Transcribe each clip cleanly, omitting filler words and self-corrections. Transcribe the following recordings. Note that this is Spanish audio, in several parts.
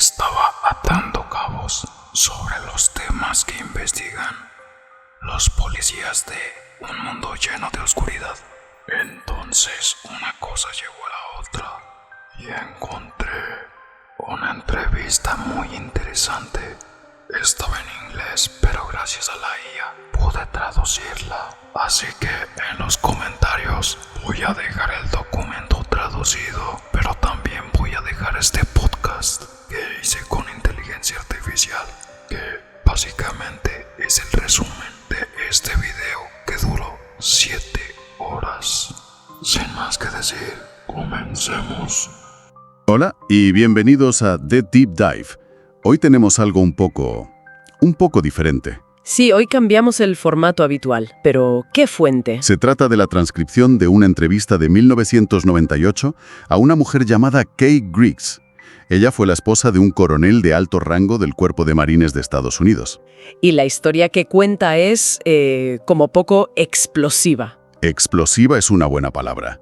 estaba atando cabos sobre los temas que investigan los policías de un mundo lleno de oscuridad. Entonces una cosa llevó a la otra y encontré una entrevista muy interesante. Estaba en inglés, pero gracias a la IA pude traducirla. Así que en los comentarios voy a dejar el documento traducido, pero también voy a dejar este podcast que hice con inteligencia artificial, que básicamente es el resumen de este video que duró 7 horas. Sin más que decir, comencemos. Hola y bienvenidos a The Deep Dive. Hoy tenemos algo un poco diferente. Sí, hoy cambiamos el formato habitual, pero ¿qué fuente? Se trata de la transcripción de una entrevista de 1998 a una mujer llamada Kay Griggs. Ella fue la esposa de un coronel de alto rango del Cuerpo de Marines de Estados Unidos. Y la historia que cuenta es, como poco, explosiva. Explosiva es una buena palabra.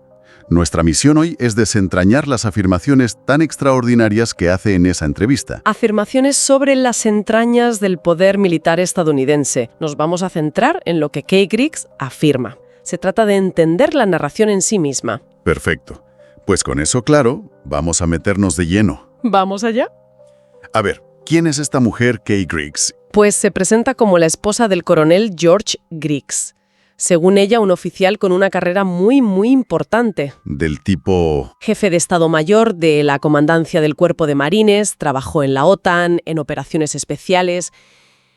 Nuestra misión hoy es desentrañar las afirmaciones tan extraordinarias que hace en esa entrevista. Afirmaciones sobre las entrañas del poder militar estadounidense. Nos vamos a centrar en lo que Kay Griggs afirma. Se trata de entender la narración en sí misma. Perfecto. Pues con eso claro, vamos a meternos de lleno. ¿Vamos allá? A ver, ¿quién es esta mujer Kay Griggs? Pues se presenta como la esposa del coronel George Griggs. Según ella, un oficial con una carrera muy importante. Del tipo... Jefe de Estado Mayor de la Comandancia del Cuerpo de Marines, trabajó en la OTAN, en operaciones especiales.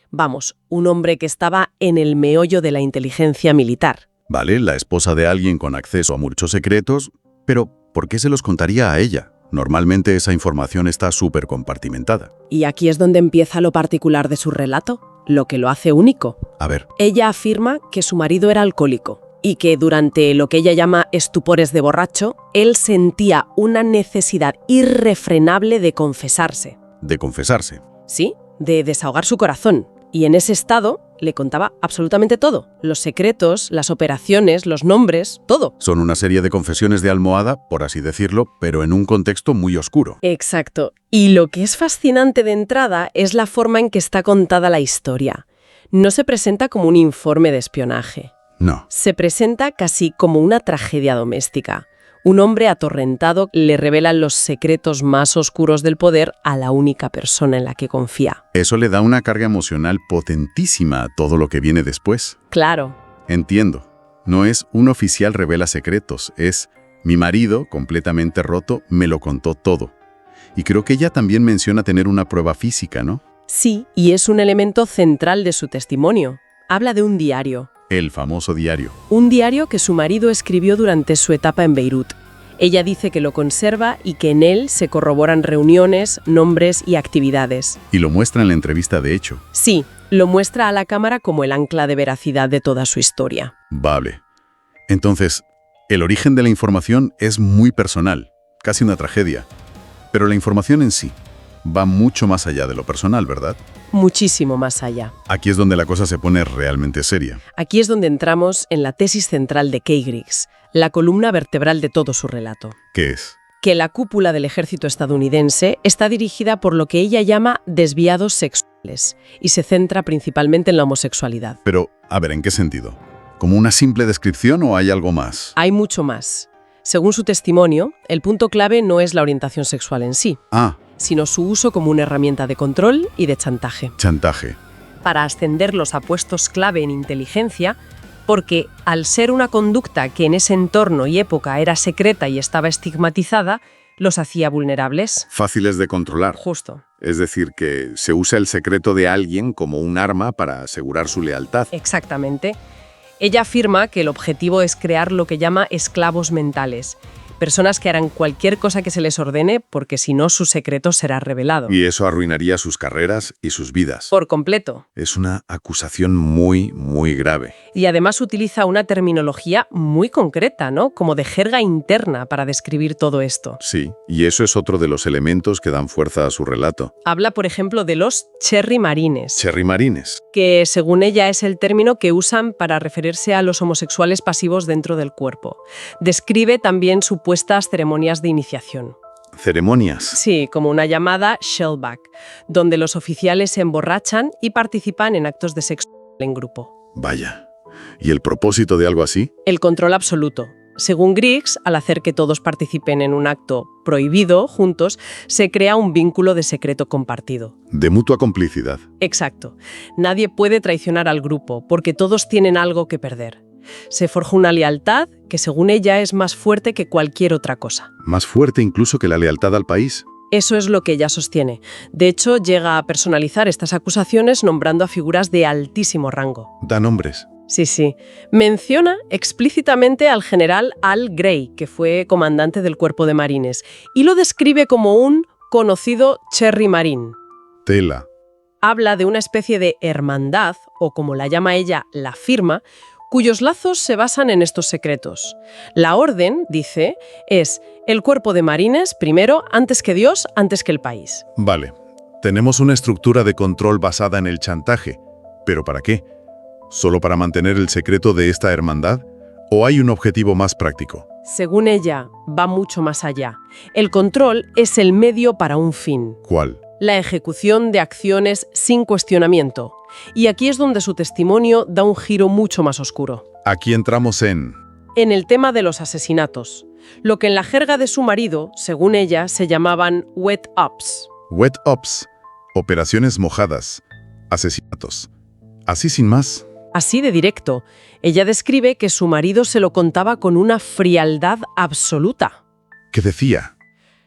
Vamos, un hombre que estaba en el meollo de la inteligencia militar. Vale, la esposa de alguien con acceso a muchos secretos, pero ¿por qué se los contaría a ella? Normalmente esa información está súper compartimentada. Y aquí es donde empieza lo particular de su relato. Lo que lo hace único. A ver. Ella afirma que su marido era alcohólico y que durante lo que ella llama estupores de borracho, él sentía una necesidad irrefrenable de confesarse. ¿De confesarse? Sí, de desahogar su corazón. Y en ese estado le contaba absolutamente todo. Los secretos, las operaciones, los nombres, todo. Son una serie de confesiones de almohada, por así decirlo, pero en un contexto muy oscuro. Exacto. Y lo que es fascinante de entrada es la forma en que está contada la historia. No se presenta como un informe de espionaje. No. Se presenta casi como una tragedia doméstica. Un hombre atorrentado le revela los secretos más oscuros del poder a la única persona en la que confía. Eso le da una carga emocional potentísima a todo lo que viene después. Claro. Entiendo. No es un oficial revela secretos, es mi marido, completamente roto, me lo contó todo. Y creo que ella también menciona tener una prueba física, ¿no? Sí, y es un elemento central de su testimonio. Habla de un diario. El famoso diario. Un diario que su marido escribió durante su etapa en Beirut. Ella dice que lo conserva y que en él se corroboran reuniones, nombres y actividades. Y lo muestra en la entrevista de hecho. Sí, lo muestra a la cámara como el ancla de veracidad de toda su historia. Vale. Entonces, el origen de la información es muy personal, casi una tragedia. Pero la información en sí va mucho más allá de lo personal, ¿verdad? Muchísimo más allá. Aquí es donde la cosa se pone realmente seria. Aquí es donde entramos en la tesis central de Kay Griggs, la columna vertebral de todo su relato. ¿Qué es? Que la cúpula del ejército estadounidense está dirigida por lo que ella llama desviados sexuales y se centra principalmente en la homosexualidad. Pero, a ver, ¿en qué sentido? ¿Como una simple descripción o hay algo más? Hay mucho más. Según su testimonio, el punto clave no es la orientación sexual en sí, sino su uso como una herramienta de control y de chantaje. Chantaje. Para ascenderlos a puestos clave en inteligencia, porque al ser una conducta que en ese entorno y época era secreta y estaba estigmatizada, los hacía vulnerables. Fáciles de controlar. Justo. Es decir, que se usa el secreto de alguien como un arma para asegurar su lealtad. Exactamente. Ella afirma que el objetivo es crear lo que llama esclavos mentales. Personas que harán cualquier cosa que se les ordene porque si no su secreto será revelado. Y eso arruinaría sus carreras y sus vidas. Por completo. Es una acusación muy grave. Y además utiliza una terminología muy concreta, ¿no? Como de jerga interna para describir todo esto. Sí, y eso es otro de los elementos que dan fuerza a su relato. Habla, por ejemplo, de los cherry marines. Cherry marines. Que, según ella, es el término que usan para referirse a los homosexuales pasivos dentro del cuerpo. Describe también supuestas ceremonias de iniciación. ceremonias. Sí, como una llamada shellback, donde los oficiales se emborrachan y participan en actos de sexo en grupo. Vaya. ¿Y el propósito de algo así? El control absoluto. Según Griggs, al hacer que todos participen en un acto prohibido juntos, se crea un vínculo de secreto compartido. De mutua complicidad. Exacto. Nadie puede traicionar al grupo, porque todos tienen algo que perder. Se forja una lealtad que, según ella, es más fuerte que cualquier otra cosa. Más fuerte incluso que la lealtad al país. Eso es lo que ella sostiene. De hecho, llega a personalizar estas acusaciones nombrando a figuras de altísimo rango. Da nombres. Sí. Menciona explícitamente al general Al Gray, que fue comandante del Cuerpo de Marines, y lo describe como un conocido Cherry Marine. Tela. Habla de una especie de hermandad, o como la llama ella, la firma, cuyos lazos se basan en estos secretos. La orden, dice, es el Cuerpo de Marines primero, antes que Dios, antes que el país. Vale. Tenemos una estructura de control basada en el chantaje. ¿Pero para qué? ¿Solo para mantener el secreto de esta hermandad? ¿O hay un objetivo más práctico? Según ella, va mucho más allá. El control es el medio para un fin. ¿Cuál? La ejecución de acciones sin cuestionamiento. Y aquí es donde su testimonio da un giro mucho más oscuro. Aquí entramos en el tema de los asesinatos. Lo que en la jerga de su marido, según ella, se llamaban wet ups. wet ops, operaciones mojadas, asesinatos. Así sin más. Así de directo. Ella describe que su marido se lo contaba con una frialdad absoluta. ¿Qué decía?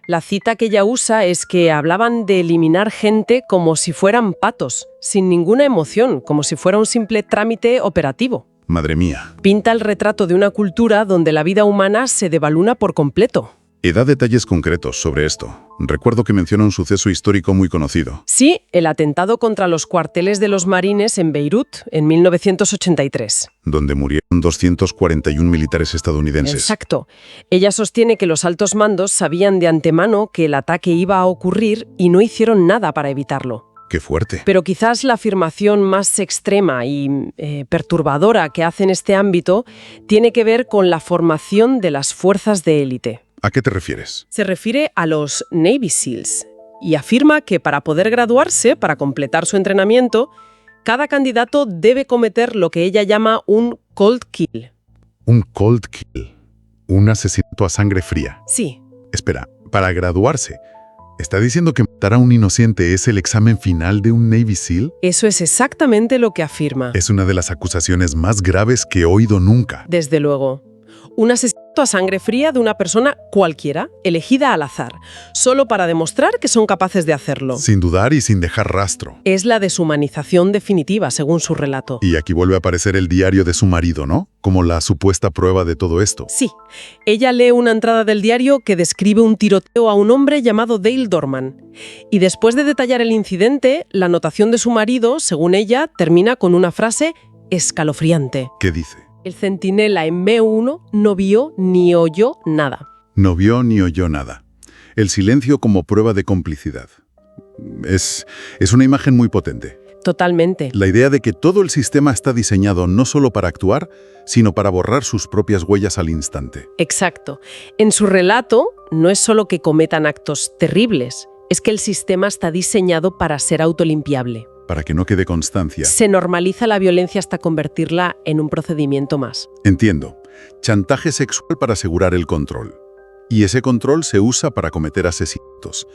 La cita que ella usa es que hablaban de eliminar gente como si fueran patos, sin ninguna emoción, como si fuera un simple trámite operativo. Madre mía. Pinta el retrato de una cultura donde la vida humana se devalúa por completo. Y da detalles concretos sobre esto. Recuerdo que menciona un suceso histórico muy conocido. Sí, el atentado contra los cuarteles de los marines en Beirut en 1983. Donde murieron 241 militares estadounidenses. Exacto. Ella sostiene que los altos mandos sabían de antemano que el ataque iba a ocurrir y no hicieron nada para evitarlo. ¡Qué fuerte! Pero quizás la afirmación más extrema y perturbadora que hace en este ámbito tiene que ver con la formación de las fuerzas de élite. ¿A qué te refieres? Se refiere a los Navy SEALs y afirma que para poder graduarse, para completar su entrenamiento, cada candidato debe cometer lo que ella llama un cold kill. Un cold kill. Un asesinato a sangre fría. Sí, Espera, para graduarse, ¿está diciendo que matar a un inocente es el examen final de un Navy SEAL? eso es exactamente lo que afirma. Es una de las acusaciones más graves que he oído nunca. Desde luego. Un asesinato a sangre fría de una persona cualquiera, elegida al azar, solo para demostrar que son capaces de hacerlo. Sin dudar y sin dejar rastro. Es la deshumanización definitiva, según su relato. Y aquí vuelve a aparecer el diario de su marido, ¿no? Como la supuesta prueba de todo esto. Sí, ella lee una entrada del diario que describe un tiroteo a un hombre llamado Dale Dorman. Y después de detallar el incidente, la anotación de su marido, según ella, termina con una frase escalofriante. ¿Qué dice? El centinela en B1 no vio ni oyó nada. No vio ni oyó nada. El silencio como prueba de complicidad. Es una imagen muy potente. Totalmente. La idea de que todo el sistema está diseñado no solo para actuar, sino para borrar sus propias huellas al instante. Exacto. En su relato, no es solo que cometan actos terribles, es que el sistema está diseñado para ser autolimpiable. Para que no quede constancia. Se normaliza la violencia hasta convertirla en un procedimiento más. Entiendo. Chantaje sexual para asegurar el control. Y ese control se usa para cometer asesinatos.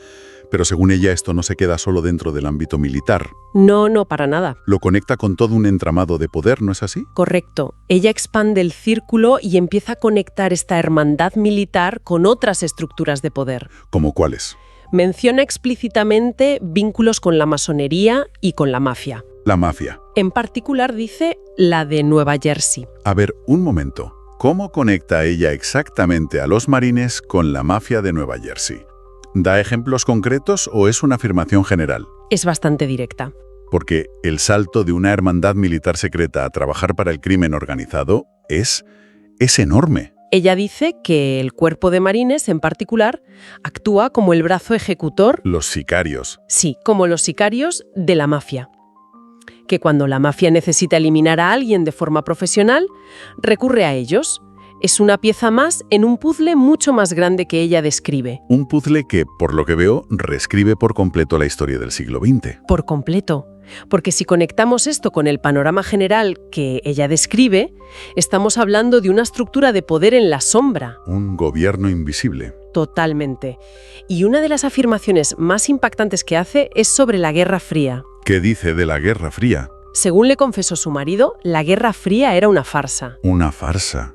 Pero según ella, esto no se queda solo dentro del ámbito militar. No, para nada. Lo conecta con todo un entramado de poder, ¿no es así? Correcto. Ella expande el círculo y empieza a conectar esta hermandad militar con otras estructuras de poder. ¿Cómo cuáles? Menciona explícitamente vínculos con la masonería y con la mafia. La mafia. En particular dice la de Nueva Jersey. A ver, un momento. ¿Cómo conecta ella exactamente a los marines con la mafia de Nueva Jersey? ¿Da ejemplos concretos o es una afirmación general? Es bastante directa. Porque el salto de una hermandad militar secreta a trabajar para el crimen organizado es enorme. Ella dice que el Cuerpo de Marines, en particular, actúa como el brazo ejecutor, Los sicarios. sí, como los sicarios de la mafia. Que cuando la mafia necesita eliminar a alguien de forma profesional, recurre a ellos. Es una pieza más en un puzzle mucho más grande que ella describe. Un puzzle que, por lo que veo, reescribe por completo la historia del siglo XX. Por completo. Porque si conectamos esto con el panorama general que ella describe, estamos hablando de una estructura de poder en la sombra. Un gobierno invisible. Totalmente. Y una de las afirmaciones más impactantes que hace es sobre la Guerra Fría. ¿Qué dice de la Guerra Fría? Según le confesó su marido, la Guerra Fría era una farsa. Una farsa.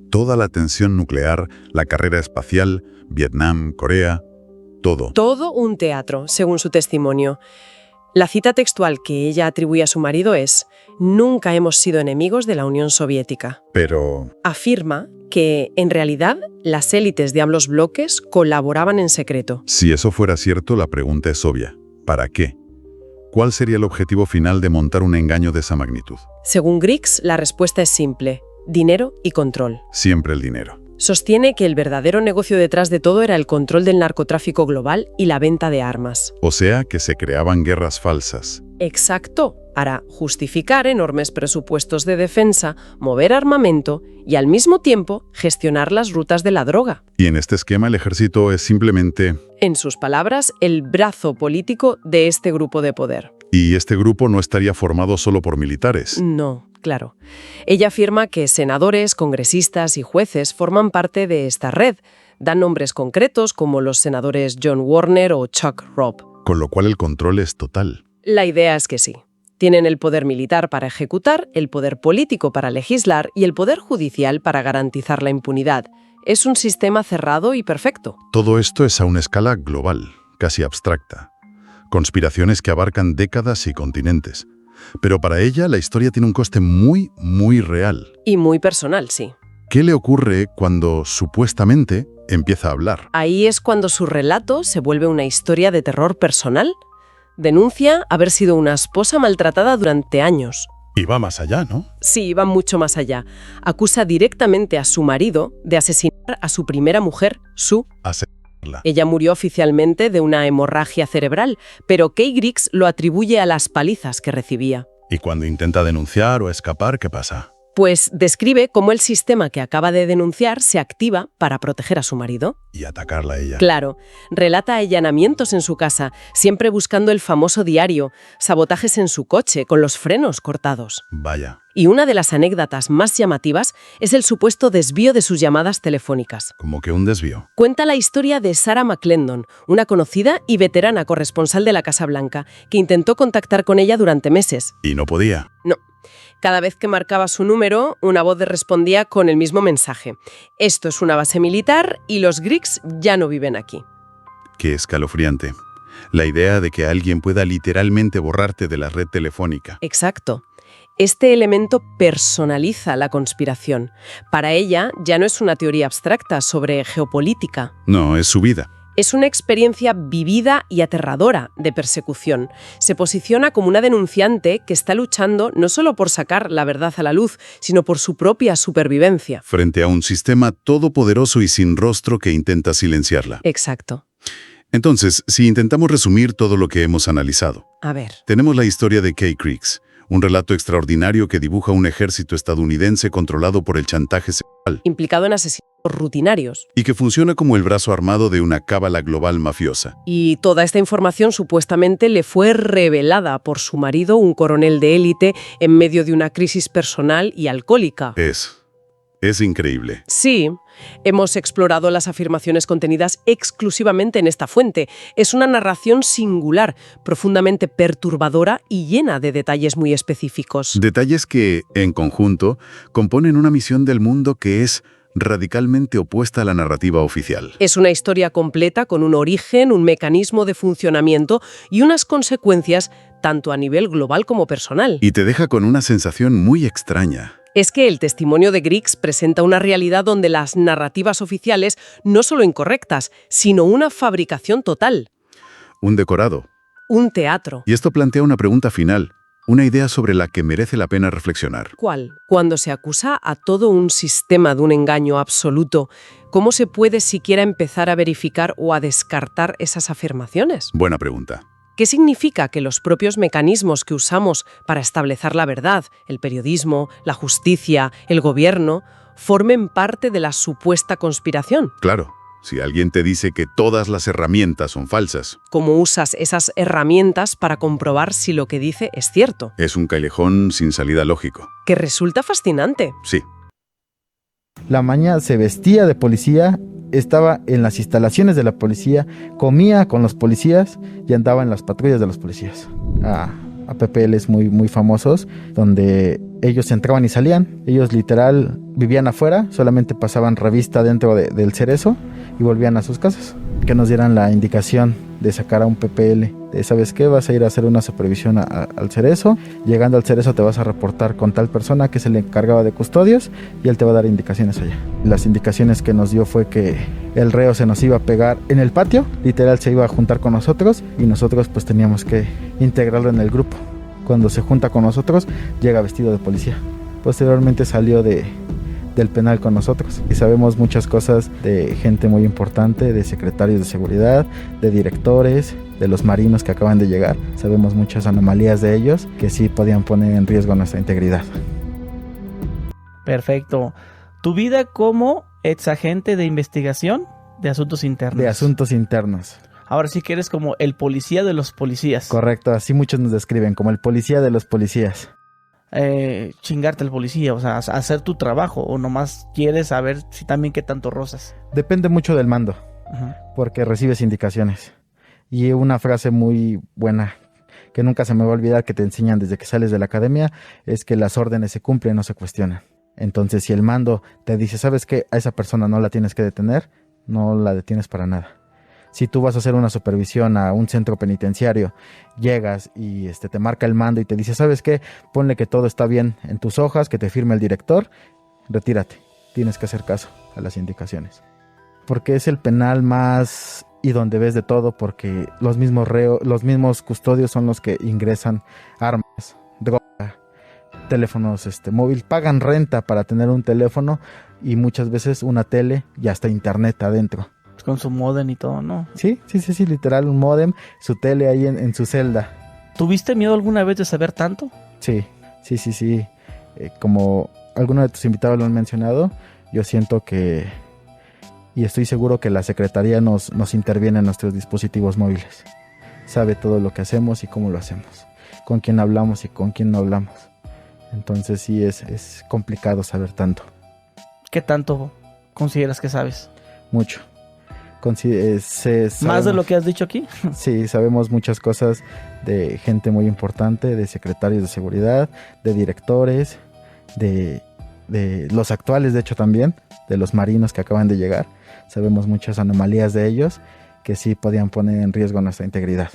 Toda la tensión nuclear, la carrera espacial, Vietnam, Corea, todo. Todo un teatro, según su testimonio. La cita textual que ella atribuye a su marido es: «Nunca hemos sido enemigos de la Unión Soviética». Pero Afirma que, en realidad, las élites de ambos bloques colaboraban en secreto. si eso fuera cierto, la pregunta es obvia. ¿Para qué? ¿Cuál sería el objetivo final de montar un engaño de esa magnitud? Según Griggs, la respuesta es simple: dinero y control. Siempre el dinero. Sostiene que el verdadero negocio detrás de todo era el control del narcotráfico global y la venta de armas. O sea, que se creaban guerras falsas. Exacto, para justificar enormes presupuestos de defensa, mover armamento y al mismo tiempo gestionar las rutas de la droga. Y en este esquema el ejército es simplemente... En sus palabras, el brazo político de este grupo de poder. Y este grupo no estaría formado solo por militares. No, claro. Ella afirma que senadores, congresistas y jueces forman parte de esta red. Dan nombres concretos como los senadores John Warner o Chuck Robb. Con lo cual el control es total. La idea es que sí. Tienen el poder militar para ejecutar, el poder político para legislar y el poder judicial para garantizar la impunidad. Es un sistema cerrado y perfecto. Todo esto es a una escala global, casi abstracta. Conspiraciones que abarcan décadas y continentes. Pero para ella la historia tiene un coste muy, muy real. Y muy personal, sí. ¿Qué le ocurre cuando, supuestamente, empieza a hablar? Ahí es cuando su relato se vuelve una historia de terror personal. Denuncia haber sido una esposa maltratada durante años. Y va más allá, ¿no? Sí, va mucho más allá. Acusa directamente a su marido de asesinar a su primera mujer, Sue. Asesinarla. Ella murió oficialmente de una hemorragia cerebral, pero Kay Griggs lo atribuye a las palizas que recibía. Y cuando intenta denunciar o escapar, ¿qué pasa? Pues describe cómo el sistema que acaba de denunciar se activa para proteger a su marido. Y atacarla a ella. Claro, relata allanamientos en su casa, siempre buscando el famoso diario, sabotajes en su coche con los frenos cortados. Vaya, Y una de las anécdotas más llamativas es el supuesto desvío de sus llamadas telefónicas. como que un desvío. Cuenta la historia de Sarah McClendon, una conocida y veterana corresponsal de la Casa Blanca, que intentó contactar con ella durante meses. Y no podía. No. Cada vez que marcaba su número, una voz le respondía con el mismo mensaje: «Esto es una base militar y los Griggs ya no viven aquí». Qué escalofriante. La idea de que alguien pueda literalmente borrarte de la red telefónica. Exacto. Este elemento personaliza la conspiración. Para ella ya no es una teoría abstracta sobre geopolítica. No, es su vida. Es una experiencia vivida y aterradora de persecución. Se posiciona como una denunciante que está luchando no solo por sacar la verdad a la luz, sino por su propia supervivencia. Frente a un sistema todopoderoso y sin rostro que intenta silenciarla. Exacto. Entonces, si intentamos resumir todo lo que hemos analizado, A ver. tenemos la historia de Kay Griggs, un relato extraordinario que dibuja un ejército estadounidense controlado por el chantaje sexual Implicado en asesinatos rutinarios. y que funciona como el brazo armado de una cábala global mafiosa. Y toda esta información supuestamente le fue revelada por su marido, un coronel de élite, en medio de una crisis personal y alcohólica. Es increíble. Sí, hemos explorado las afirmaciones contenidas exclusivamente en esta fuente. Es una narración singular, profundamente perturbadora y llena de detalles muy específicos. Detalles que, en conjunto, componen una misión del mundo que es radicalmente opuesta a la narrativa oficial. Es una historia completa con un origen, un mecanismo de funcionamiento y unas consecuencias tanto a nivel global como personal. Y te deja con una sensación muy extraña. Es que el testimonio de Griggs presenta una realidad donde las narrativas oficiales no solo incorrectas, sino una fabricación total. Un decorado. Un teatro. Y esto plantea una pregunta final, una idea sobre la que merece la pena reflexionar. ¿Cuál? Cuando se acusa a todo un sistema de un engaño absoluto, ¿cómo se puede siquiera empezar a verificar o a descartar esas afirmaciones? Buena pregunta. ¿Qué significa que los propios mecanismos que usamos para establecer la verdad, el periodismo, la justicia, el gobierno, formen parte de la supuesta conspiración. Claro, si alguien te dice que todas las herramientas son falsas, ¿Cómo usas esas herramientas para comprobar si lo que dice es cierto? es un callejón sin salida lógico. Que resulta fascinante. Sí, La maña se vestía de policía, estaba en las instalaciones de la policía, comía con los policías y andaba en las patrullas de los policías. A PPLs muy famosos, donde ellos entraban y salían. Ellos literal vivían afuera, solamente pasaban revista dentro del Cerezo y volvían a sus casas. Que nos dieran la indicación de sacar a un PPL. De, ¿sabes qué? Vas a ir a hacer una supervisión al Cerezo. Llegando al Cerezo te vas a reportar con tal persona que se le encargaba de custodios y él te va a dar indicaciones allá. Las indicaciones que nos dio fue que el reo se nos iba a pegar en el patio, literal se iba a juntar con nosotros y nosotros pues teníamos que integrarlo en el grupo. Cuando se junta con nosotros, llega vestido de policía. Posteriormente salió del penal con nosotros y sabemos muchas cosas de gente muy importante, de secretarios de seguridad, de directores, de los marinos que acaban de llegar. Sabemos muchas anomalías de ellos que sí podían poner en riesgo nuestra integridad. Perfecto. Tu vida como exagente de investigación de asuntos internos. De asuntos internos. Ahora sí que eres como el policía de los policías. Correcto, así muchos nos describen, como el policía de los policías. Chingarte al policía, o sea, hacer tu trabajo, o nomás quieres saber si también qué tanto rozas. Depende mucho del mando, Ujú. porque recibes indicaciones. Y una frase muy buena, que nunca se me va a olvidar, que te enseñan desde que sales de la academia, es que las órdenes se cumplen, no se cuestionan. Entonces, si el mando te dice, ¿sabes qué? A esa persona no la tienes que detener, no la detienes para nada. Si tú vas a hacer una supervisión a un centro penitenciario, llegas y te marca el mando y te dice, ¿sabes qué? Ponle que todo está bien en tus hojas, que te firme el director, retírate. Tienes que hacer caso a las indicaciones. Porque es el penal más y donde ves de todo, porque los mismos custodios son los que ingresan armas, droga, teléfonos móvil, pagan renta para tener un teléfono y muchas veces una tele y hasta internet adentro. Con su modem y todo, ¿no? Sí, literal, un módem, su tele ahí en su celda. ¿Tuviste miedo alguna vez de saber tanto? Sí. Como algunos de tus invitados lo han mencionado, yo siento que, y estoy seguro que la Secretaría nos interviene en nuestros dispositivos móviles. Sabe todo lo que hacemos y cómo lo hacemos, con quién hablamos y con quién no hablamos. Entonces sí, es complicado saber tanto. ¿Qué tanto consideras que sabes? Mucho. ¿Más de lo que has dicho aquí? Sí, sabemos muchas cosas de gente muy importante, de secretarios de seguridad, de directores, de los actuales, de hecho también, de los marinos que acaban de llegar. Sabemos muchas anomalías de ellos que sí podían poner en riesgo nuestra integridad.